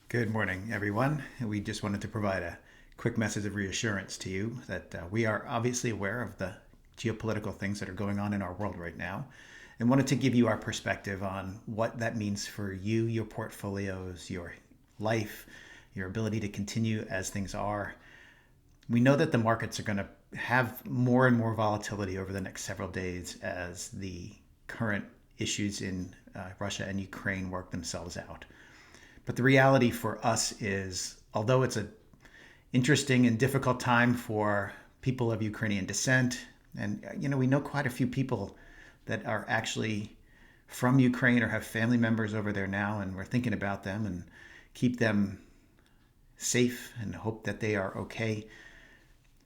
Good morning, everyone. We just wanted to provide a quick message of reassurance to you that we are obviously aware of the geopolitical things that are going on in our world right now and wanted to give you our perspective on what that means for you, your portfolios, your life, your ability to continue as things are. We know that the markets are going to have more and more volatility over the next several days as the current issues in Russia and Ukraine work themselves out. But the reality for us is, although it's an interesting and difficult time for people of Ukrainian descent, and we know quite a few people that are actually from Ukraine or have family members over there now, and we're thinking about them and keep them safe and hope that they are okay.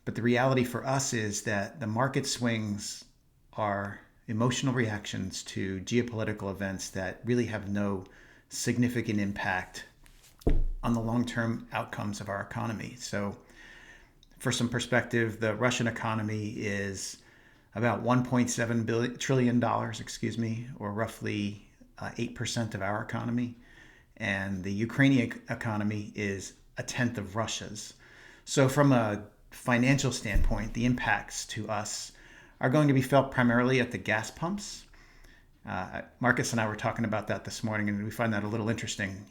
But the reality for us is that the market swings are emotional reactions to geopolitical events that really have no significant impact on the long-term outcomes of our economy. So for some perspective, the Russian economy is about $1.7 trillion, or roughly 8% of our economy. And the Ukrainian economy is a tenth of Russia's. So from a financial standpoint, the impacts to us are going to be felt primarily at the gas pumps. Marcus and I were talking about that this morning, and we find that a little interesting.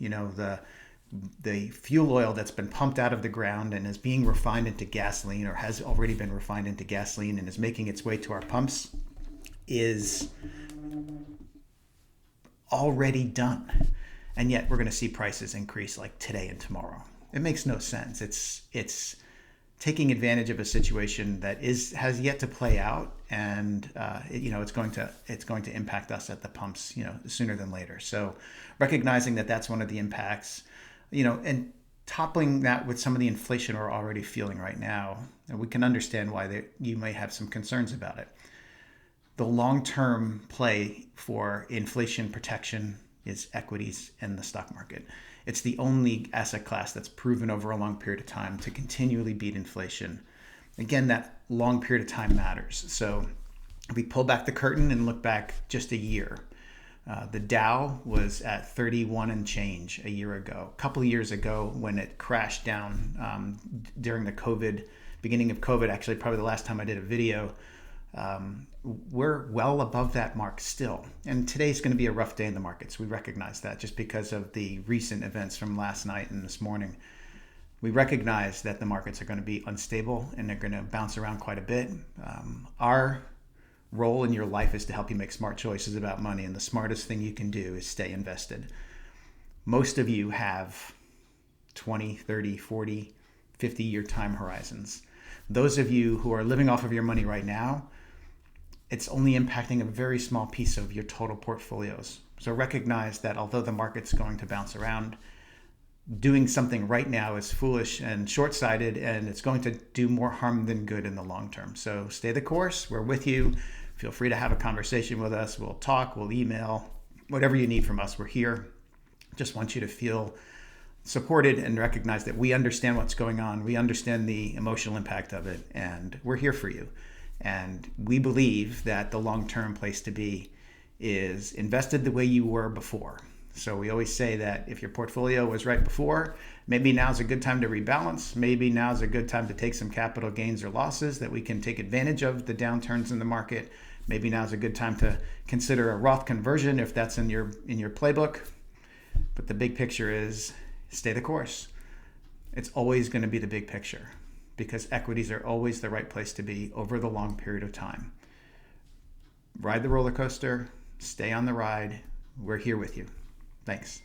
The fuel oil that's been pumped out of the ground and is being refined into gasoline, or has already been refined into gasoline and is making its way to our pumps, is already done. And yet we're going to see prices increase like today and tomorrow. It makes no sense. It's taking advantage of a situation that has yet to play out, and it's going to impact us at the pumps, sooner than later. So recognizing that that's one of the impacts, and toppling that with some of the inflation we're already feeling right now, and we can understand why you may have some concerns about it. The long-term play for inflation protection is equities and the stock market. It's the only asset class that's proven over a long period of time to continually beat inflation. Again, that long period of time matters. So if we pull back the curtain and look back just a year, the Dow was at 31 and change a year ago. A couple of years ago, when it crashed down during the beginning of COVID, actually probably the last time I did a video, we're well above that mark still. And today's going to be a rough day in the markets. We recognize that just because of the recent events from last night and this morning. We recognize that the markets are going to be unstable and they're going to bounce around quite a bit. Our role in your life is to help you make smart choices about money, and the smartest thing you can do is stay invested. Most of you have 20, 30, 40, 50-year time horizons. Those of you who are living off of your money right now, it's only impacting a very small piece of your total portfolios. So recognize that although the market's going to bounce around, doing something right now is foolish and short-sighted, and it's going to do more harm than good in the long term. So stay the course. We're with you. Feel free to have a conversation with us. We'll talk, we'll email, whatever you need from us, we're here. Just want you to feel supported and recognize that we understand what's going on. We understand the emotional impact of it, and we're here for you. And we believe that the long-term place to be is invested the way you were before. So we always say that if your portfolio was right before, maybe now's a good time to rebalance. Maybe now's a good time to take some capital gains or losses that we can take advantage of the downturns in the market. Maybe now's a good time to consider a Roth conversion if that's in your playbook. But the big picture is stay the course. It's always going to be the big picture, because equities are always the right place to be over the long period of time. Ride the roller coaster, stay on the ride. We're here with you. Thanks.